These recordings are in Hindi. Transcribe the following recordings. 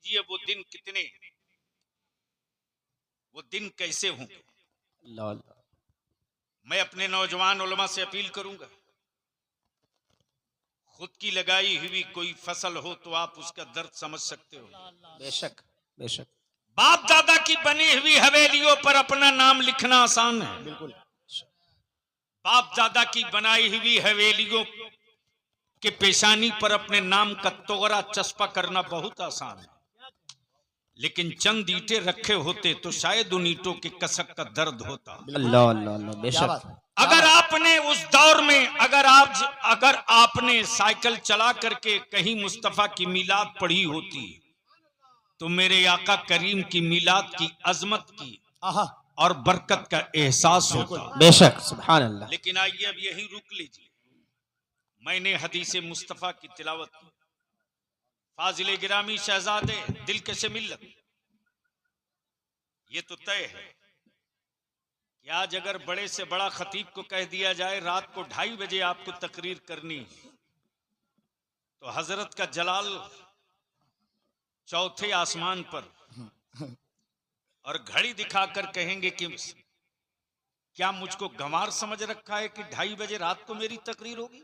कीजिए वो दिन कैसे होंगे। मैं अपने नौजवान उलमा से अपील करूंगा, खुद की लगाई हुई कोई फसल हो तो आप उसका दर्द समझ सकते हो। बेशक बेशक। बाप दादा की बनी हुई हवेलियों पर अपना नाम लिखना आसान है, बिल्कुल। बाप दादा की बनाई हुई हवेलियों के पेशानी पर अपने नाम का तोगरा चस्पा करना बहुत आसान है, लेकिन चंद ईंटें रखे होते तो शायद उन ईंटों के कसक का दर्द होता। अल्लाह अल्लाह बेशक। अगर आपने उस दौर में अगर आपने साइकिल चला करके कहीं मुस्तफा की मीलाद पढ़ी होती तो मेरे आका करीम की मीलाद की अजमत की और बरकत का एहसास होता। बेशक सुभान अल्लाह। लेकिन आइए अब यहीं रुक लीजिए। मैंने हदीसे मुस्तफा की तिलावत की, फाजिले गिरामी शहजादे दिल के से मिल्लत, ये तो तय है कि आज अगर बड़े से बड़ा खतीब को कह दिया जाए रात को 2:30 बजे आपको तकरीर करनी तो हजरत का जलाल चौथे आसमान पर और घड़ी दिखाकर कहेंगे कि क्या मुझको गंवार समझ रखा है कि 2:30 बजे रात को मेरी तकरीर होगी।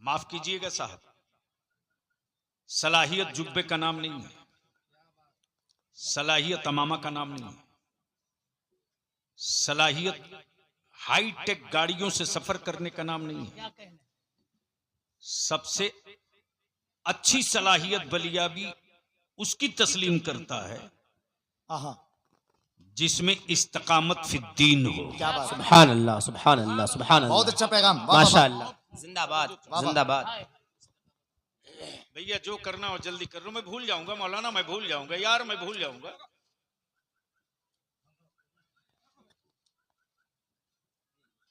माफ कीजिएगा साहब, सलाहियत जुब्बे का नाम नहीं है, सलाहियत अमामा का नाम नहीं है, सलाहियत हाईटेक गाड़ियों से सफर करने का नाम नहीं है। सबसे अच्छी सलाहियत बलियाबी उसकी तस्लीम करता है जिसमें इस्तकामत फिद्दीन हो। सुभान अल्लाह सुभान अल्लाह सुभान अल्लाह। बहुत अच्छा पैगाम, माशाअल्लाह। जिंदाबाद जिंदाबाद। भैया जो करना हो जल्दी कर लो, मैं भूल जाऊंगा मौलाना, मैं भूल जाऊंगा यार, मैं भूल जाऊंगा।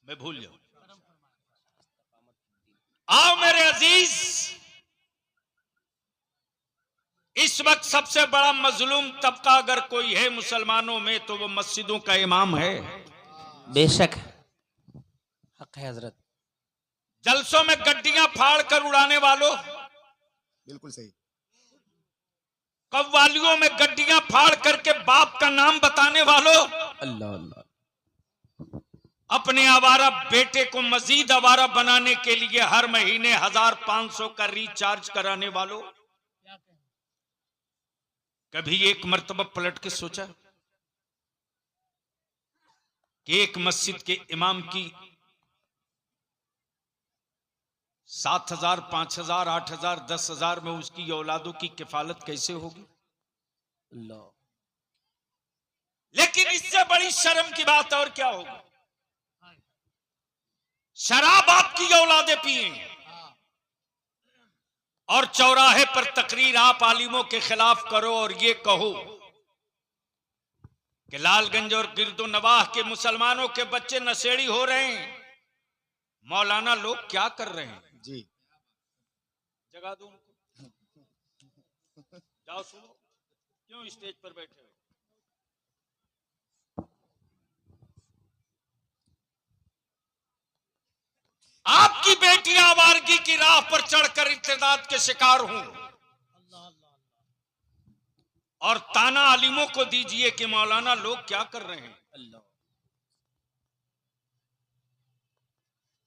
मैं भूल जाऊंगा। आओ मेरे अजीज, इस वक्त सबसे बड़ा मजलूम तबका अगर कोई है मुसलमानों में तो वो मस्जिदों का इमाम है। बेशक हक है हजरत। जलसों में गड्डियां फाड़ कर उड़ाने वालों, बिल्कुल सही। कव्वालियों में गड्डियां फाड़ करके बाप का नाम बताने वालों, अल्लाह अल्लाह। अपने आवारा बेटे को मजीद आवारा बनाने के लिए हर महीने 1500 का रिचार्ज कराने वालों, कभी एक मर्तबा पलट के सोचा कि एक मस्जिद के इमाम की 7,000, 5,000, 8,000, 10,000 में उसकी औलादों की किफालत कैसे होगी। अल्लाह। लेकिन इससे बड़ी शर्म की बात और क्या होगी, शराब आपकी औलादे पिए और चौराहे पर तकरीर आप आलिमों के खिलाफ करो और ये कहो कि लालगंज और गिरदो नवाह के मुसलमानों के बच्चे नशेड़ी हो रहे हैं। मौलाना लोग क्या कर रहे हैं जी, जगा दो उनको, जाओ सुनो, क्यों स्टेज पर बैठे हो। आपकी बेटियां आवारगी की राह पर चढ़कर इर्तिदाद के शिकार हूं और ताना आलिमों को दीजिए कि मौलाना लोग क्या कर रहे हैं।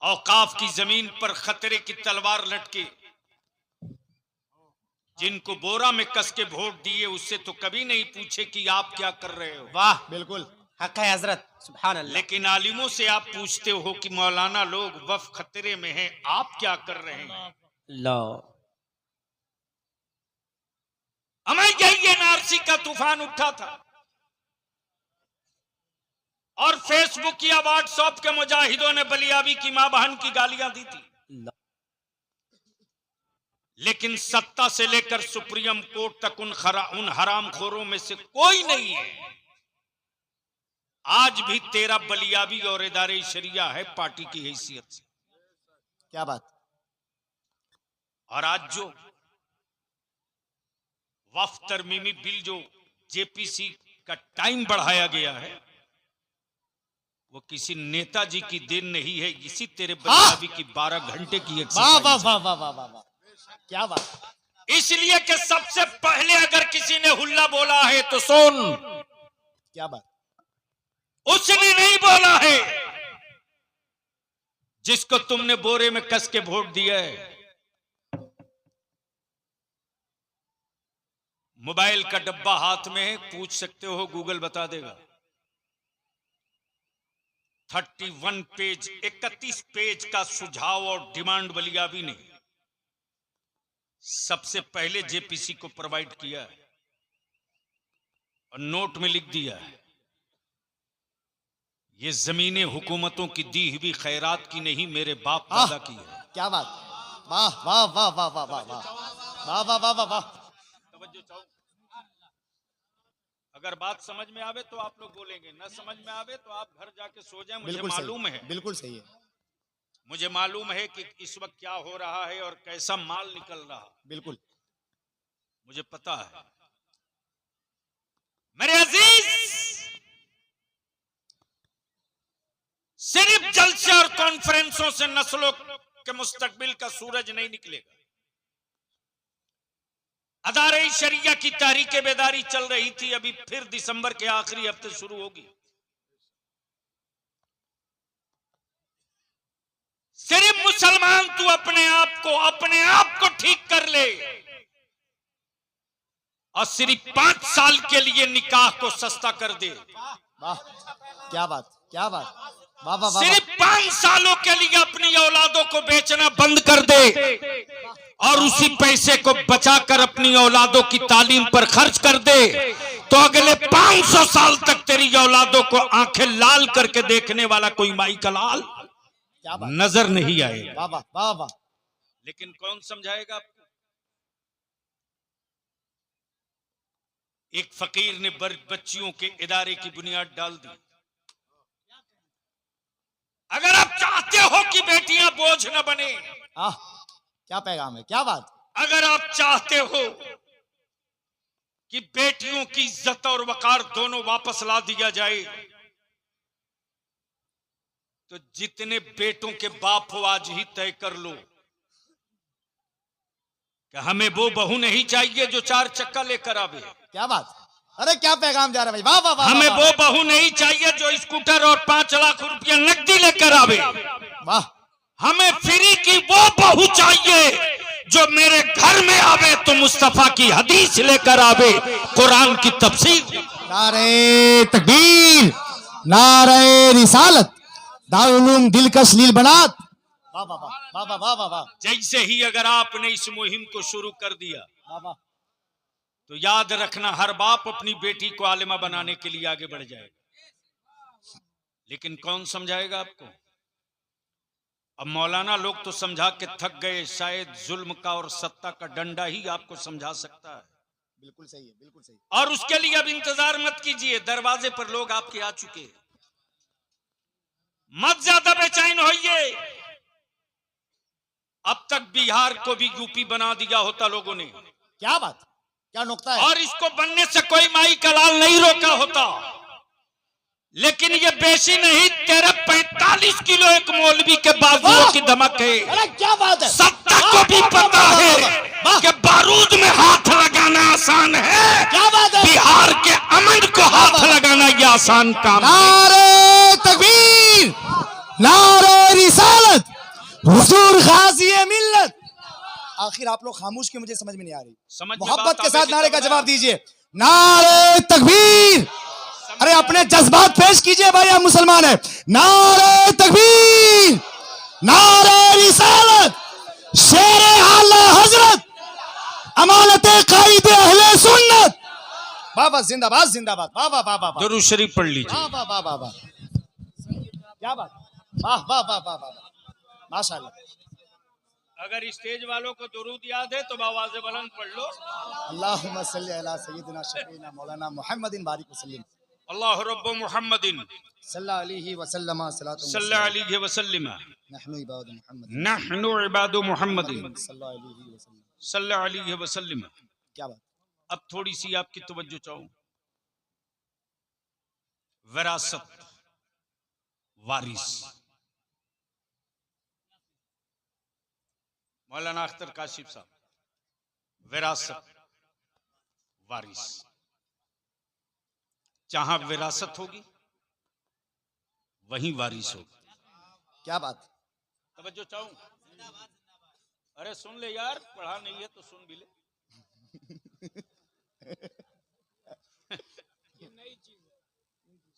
औकाफ की जमीन पर खतरे की तलवार लटके, जिनको बोरा में कस के वोट दिए उससे तो कभी नहीं पूछे कि आप क्या कर रहे हो। वाह बिल्कुल हक है हजरत सुभान अल्लाह। लेकिन आलिमों से आप पूछते हो कि मौलाना लोग वफ खतरे में हैं, आप क्या कर रहे हैं। अल्लाह। हमें यही एनआरसी का तूफान उठा था और फेसबुक या व्हाट्सएप के मुजाहिदों ने बलियाबी की मां बहन की गालियां दी थी, लेकिन सत्ता से लेकर सुप्रीम कोर्ट तक उन हरामखोरों में से कोई नहीं है। आज भी तेरा बलियाबी और इदारे शरिया है पार्टी की हैसियत से। क्या बात। और आज जो वफ तरमीमी बिल जो जेपीसी का टाइम बढ़ाया गया है वो किसी नेताजी की देन नहीं है, इसी तेरे बलियाबी की 12 घंटे की वाह वाह वाह वाह वाह वाह। क्या बात, इसलिए कि सबसे पहले अगर किसी ने हुल्ला बोला है तो सुन, क्या बात, उसने नहीं बोला है जिसको तुमने बोरे में कस के वोट दिया है। मोबाइल का डब्बा हाथ में है, पूछ सकते हो, गूगल बता देगा। 31 पेज 31 पेज का सुझाव और डिमांड बलियाबी ने सबसे पहले जेपीसी को प्रोवाइड किया है और नोट में लिख दिया है, ये जमीनें हुकूमतों की दी हुई खैरात की नहीं, मेरे बाप दादा की है। क्या बात, वाह वाह वाह वाह वाह वाह वाह वाह वाह वाह वाह वाह। तवज्जो चाहो। अगर बात समझ में आवे तो आप लोग बोलेंगे, न समझ में आवे तो आप घर जाके सो जाएं। मुझे बिल्कुल मालूम सही, है, बिल्कुल सही है, मुझे मालूम है कि इस वक्त क्या हो रहा है और कैसा माल निकल रहा है, बिल्कुल। मुझे पता है। मेरे अजीज, सिर्फ जलसे और कॉन्फ्रेंसों से नस्लों के मुस्तकबिल का सूरज नहीं निकलेगा। अदारे शरिया की तहरीक बेदारी चल रही थी, अभी फिर दिसंबर के आखिरी हफ्ते शुरू होगी। सिर्फ मुसलमान तू अपने आप को ठीक कर ले और सिर्फ 5 साल के लिए निकाह को सस्ता कर दे। वाह, क्या बात, क्या बात, वाह वाह वाह। सिर्फ 5 सालों के लिए अपनी औलादों को बेचना बंद कर दे और उसी पैसे को बचाकर अपनी औलादों की तालीम पर खर्च कर दे, तो अगले 500 साल तक तेरी औलादों को आंखें लाल करके देखने वाला कोई माई का लाल क्या बात, नजर नहीं आएगा। वाह वाह वाह वाह। लेकिन कौन समझाएगा आपको? एक फकीर ने बच्चियों के इदारे की बुनियाद डाल दी। अगर आप चाहते हो कि बेटियां बोझ न बने, क्या पैगाम है, क्या बात, अगर आप चाहते हो कि बेटियों की इज्जत और वकार दोनों वापस ला दिया जाए, तो जितने बेटों के बाप हो आज ही तय कर लो कि हमें वो बहू नहीं चाहिए जो 4 चक्का लेकर आवे। क्या बात, अरे क्या पैगाम जा रहा है भाई, वाह वाह वाह। हमें वाह, वो बहू नहीं चाहिए जो स्कूटर और 5 लाख रुपया नकदी लेकर आवे। वाह, हमें फ्री की वो बहू चाहिए जो मेरे घर में आवे तो मुस्तफा की हदीस लेकर आवे, कुरान की तफसीर। नारे तकबीर, नारे रिसालत, दारुल उलूम दिलकश लील बनात। वाह वाह वाह वाह वाह वाह वाह। जैसे ही अगर आपने इस मुहिम को शुरू कर दिया, वाह वाह, तो याद रखना हर बाप अपनी बेटी को आलिमा बनाने के लिए आगे बढ़ जाएगा। लेकिन कौन समझाएगा आपको? अब मौलाना लोग तो समझा के थक गए, शायद जुल्म का और सत्ता का डंडा ही आपको समझा सकता है। बिल्कुल सही है, बिल्कुल सही। और उसके लिए अब इंतजार मत कीजिए, दरवाजे पर लोग आपके आ चुके हैं। मत ज्यादा बेचैन होइए। अब तक बिहार को भी यूपी बना दिया होता लोगों ने, क्या बात, क्या नुक्ता है। और इसको बनने से कोई माई का लाल नहीं रोका होता। लेकिन ये बेसी नहीं, तेरा 45 किलो एक मौलवी के बाजुओं की धमक है। अरे क्या बात है। सत्ता को भी पता है कि बारूद में हाथ लगाना आसान है, क्या बात है। बिहार के अमन को हाथ लगाना ये आसान काम है। नारे तकबीर, नारे रिसालत, हुजूर गाज़ी मिल्लत। आखिर आप लोग खामोश क्यों, मुझे समझ में नहीं आ रही। समझ में मोहब्बत बात के साथ आवेगी नारे का तब ना। जवाब दीजिए। नारे तकबीर, अरे अपने जज्बात पेश कीजिए भाई, आप मुसलमान है। नारे तकबीर, नारे रिसालत, शेर आला हजरत, अमानत कायद अहले सुन्नत। बाबा जिंदाबाद, जिंदाबाद, वाह वाह वाह वाह, दुरूद शरीफ पढ़ लीजिए। वाह वाह वाह वाह वाह, क्या बात, वाह वाह वाह वाह वाह, माशाल्लाह। अगर स्टेज वालों को दुरूद याद है तो आवाज़ बुलंद पढ़ लो। अल्लाहुम्मा सल्ली अला सय्यिदिना शफीना मौलाना मुहम्मदिन बारिक वसल्लम अल्लाह रब्बु मुहम्मदिन सल्लल्लाहु अलैहि वसल्लम सलातु सल्लल्लाहु अलैहि वसल्लम नहनु इबादु मुहम्मद नहनु इबादु मुहम्मदिन सल्लल्लाहु अलैहि वसल्लम। सल्लल्लाहु अलैहि वसल्लम। क्या बात, अब थोड़ी सी आपकी तवज्जो चाहूं। विरासत, वारिस, मौलाना अख्तर काशिफ साहब, विरासत, वारिस। जहां विरासत होगी वहीं वारिस होगी। क्या बात। तवज्जो चाहूं? अरे सुन ले यार, पढ़ा नहीं है तो सुन भी ले।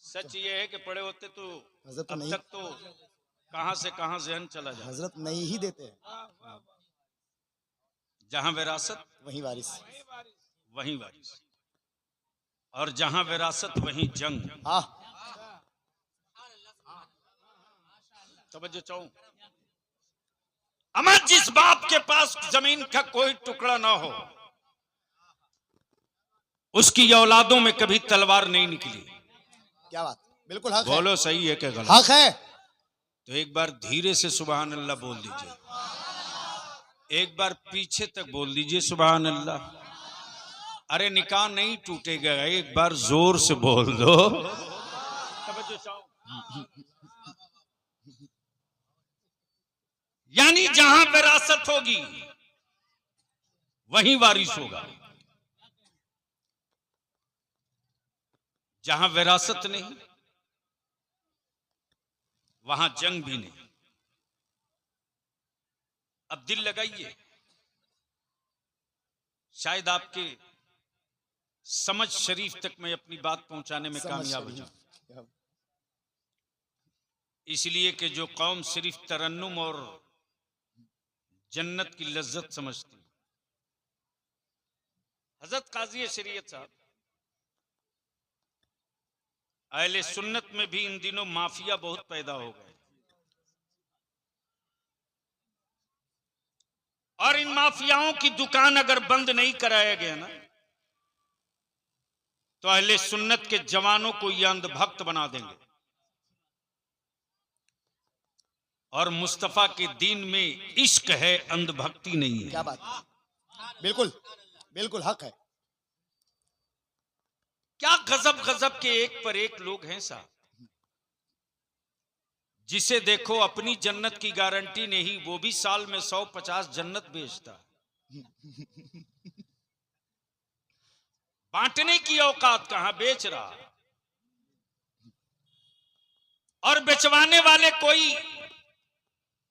सच ये है कि पढ़े होते तो हजरत अब नहीं, तक तो कहां से कहां जहन चला जाए। हजरत नहीं ही देते हैं। जहां विरासत वही वारिस। वहीं वारिस, और जहां विरासत वहीं जंग। हाँ। तवज्जो चाहूं? अमर जिस बाप के पास जमीन का कोई टुकड़ा ना हो, उसकी औलादों में कभी तलवार नहीं निकली। क्या बात। बिल्कुल हक है। बोलो सही है क्या गलत? हक है। तो एक बार धीरे से सुभान अल्लाह बोल दीजिए, एक बार पीछे तक बोल दीजिए सुभान अल्लाह। अरे निकाह नहीं टूटेगा, एक बार जोर से बोल दो। यानी जहां विरासत होगी वहीं वारिस होगा, जहां विरासत नहीं वहां जंग भी नहीं। अब दिल लगाइए, शायद आपके समझ शरीफ तक मैं अपनी बात पहुंचाने में कामयाब हो जाऊं। इसलिए कि जो कौम सिर्फ तरन्नुम और जन्नत की लज्जत समझती, हजरत काजी शरीयत साहब, अहले सुन्नत में भी इन दिनों माफिया बहुत पैदा हो गए, और इन माफियाओं की दुकान अगर बंद नहीं कराया गया ना, तो अहले सुन्नत के जवानों को ये अंधभक्त बना देंगे। और मुस्तफा के दीन में इश्क है, अंधभक्ति नहीं है। क्या बात। बिल्कुल बिल्कुल हक है। क्या गजब गजब के एक पर एक लोग हैं साहब, जिसे देखो अपनी जन्नत की गारंटी नहीं, वो भी साल में 150 जन्नत बेचता। बांटने की औकात कहां, बेच रहा। और बेचवाने वाले कोई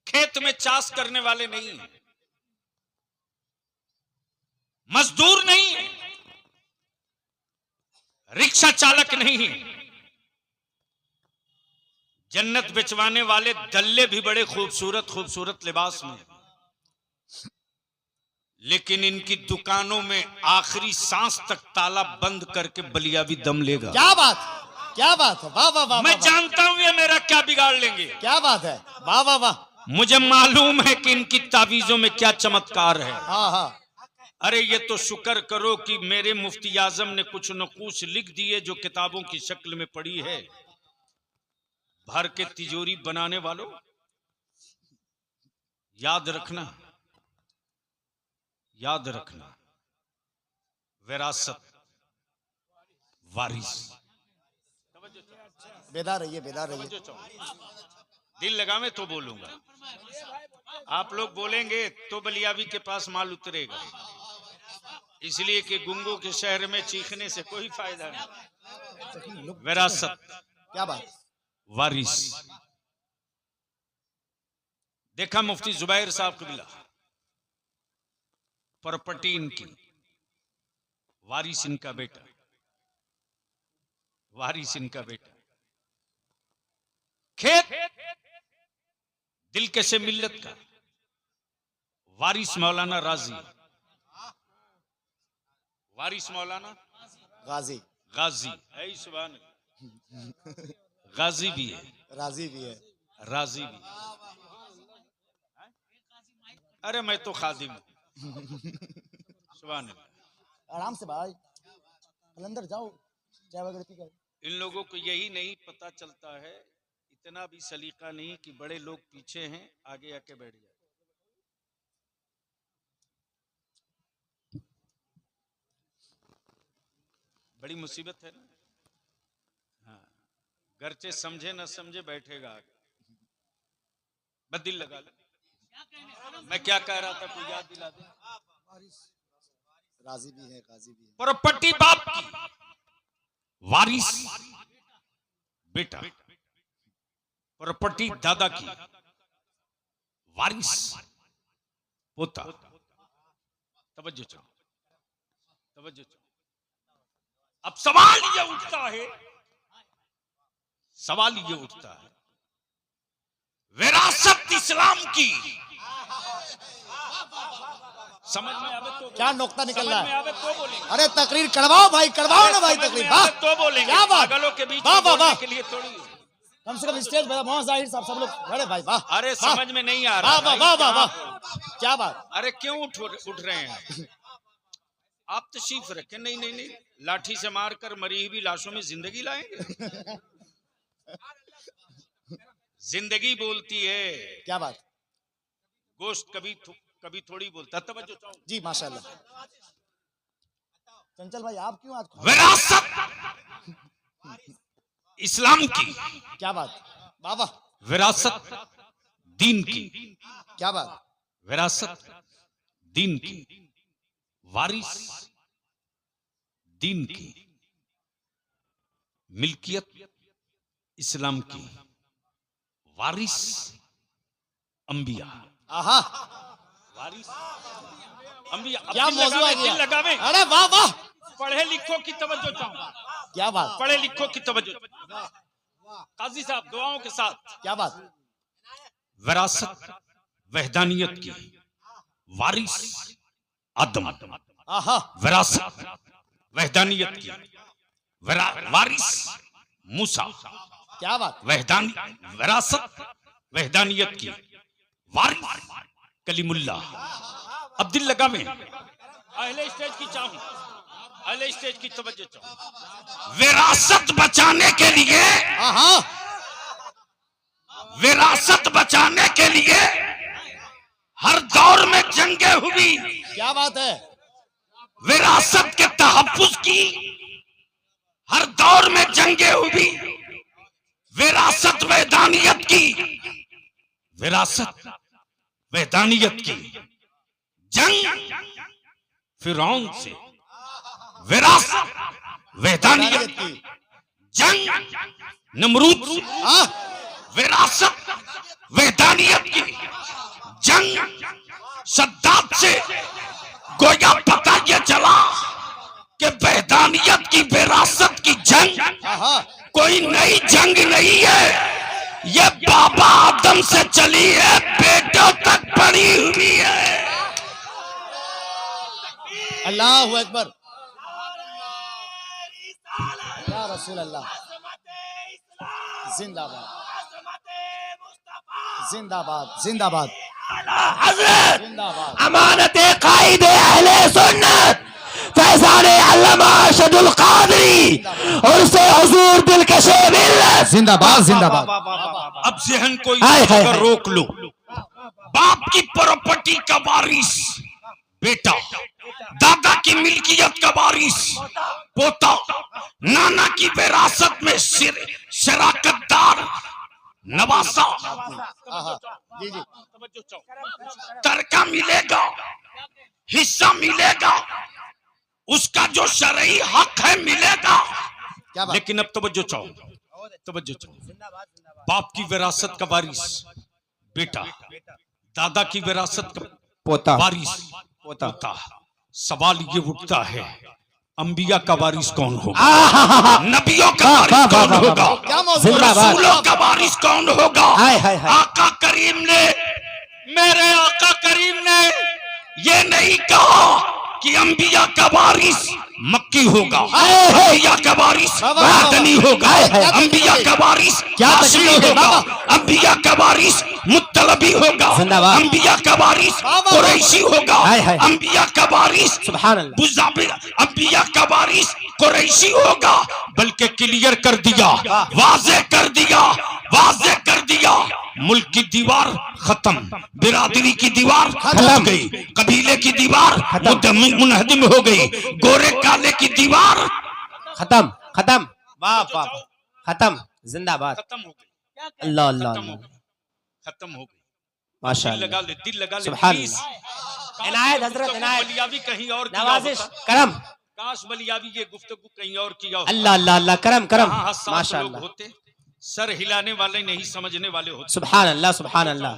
खेत में चाष करने वाले नहीं है, मजदूर नहीं है, रिक्शा चालक नहीं है। जन्नत बेचवाने वाले दल्ले भी बड़े खूबसूरत खूबसूरत लिबास में, लेकिन इनकी दुकानों में आखिरी सांस तक ताला बंद करके बलिया भी दम लेगा। क्या बात। क्या बात है। वाह वाह वाह। मैं जानता हूं ये मेरा क्या बिगाड़ लेंगे। क्या बात है। वाह वाह वाह। मुझे मालूम है कि इनकी तावीजों में क्या चमत्कार है। हाँ हाँ। अरे ये तो शुक्र करो कि मेरे मुफ्ती आजम ने कुछ न कुछ लिख दिए जो किताबों की शक्ल में पड़ी है। भर के तिजोरी बनाने वालों, याद रखना, याद रखना, विरासत, वारिस। बेदार रहिए, बेदार रहिए। दिल लगावे तो बोलूंगा, आप लोग बोलेंगे तो बलियावी के पास माल उतरेगा। इसलिए कि गुंगों के शहर में चीखने से कोई फायदा नहीं। विरासत, क्या बात। वारिस। देखा मुफ्ती जुबैर साहब कबीला, प्रॉपर्टी इनकी, वारिस इनका बेटा, वारिस इनका बेटा। खेत दिल कैसे मिल्लत का, वारिस मौलाना राजी, वारिस मौलाना गाजी। गाजी है। सुभान अल्लाह। गाजी भी है, राजी भी है, राजी भी है। अरे मैं तो खादिम हूं। सुभान अल्लाह। आराम से भाई, अंदर जाओ, चाय वगैरह पी कर। इन लोगों को यही नहीं पता चलता है, इतना भी सलीका नहीं कि बड़े लोग पीछे हैं, आगे आके बैठ जाए। बड़ी मुसीबत है ना। हाँ, घर से समझे न समझे बैठेगा आगे। बस दिल लगा ले। मैं क्या कह रहा था, कोई याद दिला दे। राजी भी है, काजी भी है। प्रॉपर्टी बाप की, वारिस बेटा। प्रॉपर्टी दादा की, वारिस पोता। तवज्जो चाहो, तवज्जो चाहो। अब सवाल ये उठता है, सवाल ये उठता है, विरासत इस्लाम की समझ में आवे तो क्या नुक्ता निकल रहा समझ में है? आवे तो बोलेंगे। अरे तकरीर करवाओ भाई, करवाओ ना भाई समझ में तकरीर। आवे वाह, तो बोलेंगे। क्या बात, पागलों के बीच वाह में वाह बोलने वाह। के लिए थोड़ी। कम से कम स्टेज पे मोहम्मद जाहिर साहब सब लोग खड़े भाई। वाह, अरे वाह, समझ में नहीं आ वाह रहा वाह भाई, वाह वाह क्या- वाह, क्या बात। अरे क्यों उठ रहे हैं आप? तशरीफ रखें। नहीं नहीं नहीं, लाठी से मारकर मरी हुई लाशों में जिंदगी लाएंगे? जिंदगी बोलती है, क्या बात गोश्त कभी थोड़ी बोलता। तवज्जो चाहो। जी, माशाल्लाह। चंचल भाई आप क्यों आज? विरासत इस्लाम की, क्या बात, वाह वाह, विरासत दीन की, क्या बात। विरासत दीन की, वारिस दीन की, मिल्कियत इस्लाम की, वारिस अंबिया। आहा, वारिस अंबिया। अब क्या दिल मौजू आ लगावे, गया। दिल लगावे। अरे वाह वाह, पढ़े लिखो की तवज्जो चाहूं, क्या बात, पढ़े लिखो की तवज्जो। काजी साहब दुआओं के साथ। क्या बात। विरासत वहदानियत की, वारिस आदम। आहा, विरासत वहदानियत की, वारिस मूसा। क्या बात। विरासत वहदानियत की, वारिस कलीमुल्लाह। अब दिल लगा में अहले स्टेज की चाहूं, अहले स्टेज की तवज्जो चाहूं। विरासत बचाने के लिए, आहा, विरासत बचाने के लिए हर दौर में जंगें हुई। क्या बात है। विरासत के तहफ्फुज की हर दौर में जंगें हुई। विरासत वहदानियत की, विरासत वहदानियत की जंग फिरौन से। विरासत वहदानियत की जंग नमरूद से। आह, विरासत वहदानियत की जंग सद्दात से। गोया पता ये चला कि वहदानियत की, विरासत की जंग आहा, कोई नई जंग नहीं है, ये बाबा आदम से चली है, बेटों तक पड़ी हुई है। अल्लाहु अकबर, या रसूल अल्लाह, जिंदाबाद जिंदाबाद जिंदाबाद हजरत जिंदाबाद। अमानत कायदे अहले सुन्नत फैजान अल्लामा अरशदुल कादरी और से हुजूर दिलकशे मिल्लत। जिंदाबाद जिंदाबाद। अब जहन को हाय, हाय, हाय। रोक लो। बाप की प्रॉपर्टी का वारिस बेटा, दादा की मिल्कियत का वारिस पोता, नाना की विरासत में शराकतदार नवासा। आहा, जी जी, तरका मिलेगा, हिस्सा मिलेगा, उसका जो शरई हक है मिलेगा। क्या बात। लेकिन अब तवज्जो चाहो, तवज्जो चाहो। बाप की विरासत का वारिस बेटा, दादा की विरासत का पोता वारिस पोता। सवाल ये उठता है, अंबिया का वारिस कौन होगा? नबियों का वारिस कौन होगा? क्या मौजूद है? जिंदाबाद। रसूलों का वारिस कौन होगा? हाय हाय हाय। आका करीम ने, मेरे आका करीम ने ये नहीं कहा कि अंबिया का वारिस मक्की होगा, अंबिया का वारिस मदनी होगा, अंबिया का वारिस हाशमी होगा, अंबिया का वारिस मुत्तलबी होगा, जिंदाबाद। अंबिया का वारिस कुरैशी होगा, हाय हाय। अंबिया का वारिस सुभान अल्लाह। बुज़ाबिर, अंबिया का वारिस कुरैशी होगा। बल्कि क्लियर कर दिया, वाज़े कर दिया, वाज़े कर दिया। मुल्क की दीवार खत्म, बिरादरी की दीवार खत्म गई, कबीले की दीवार मुनहदिम हो गई, गोरे काले की दीवार खत्म खत्म, वाह वाह, खत्म, जिंदाबाद। खत्म हो गई, अल्लाह अल्लाह खत्म हो अल्लाह। गई, खत्म हो गई। माशाअल्लाह, दिल लगा ले, दिल लगा ले सुभान प्लीज। अल्लाह। इनायत हजरत इनायत बलियावी कहीं और किया नवाजिश होता। करम काश बलियावी ये गुफ्तगू कहीं और किया होता। अल्लाह अल्लाह अल्लाह करम करम कहाँ हसास लोग माशाअल्लाह होते, सर हिलाने वाले नहीं समझने वाले होते। सुभान अल्लाह सुभान अल्लाह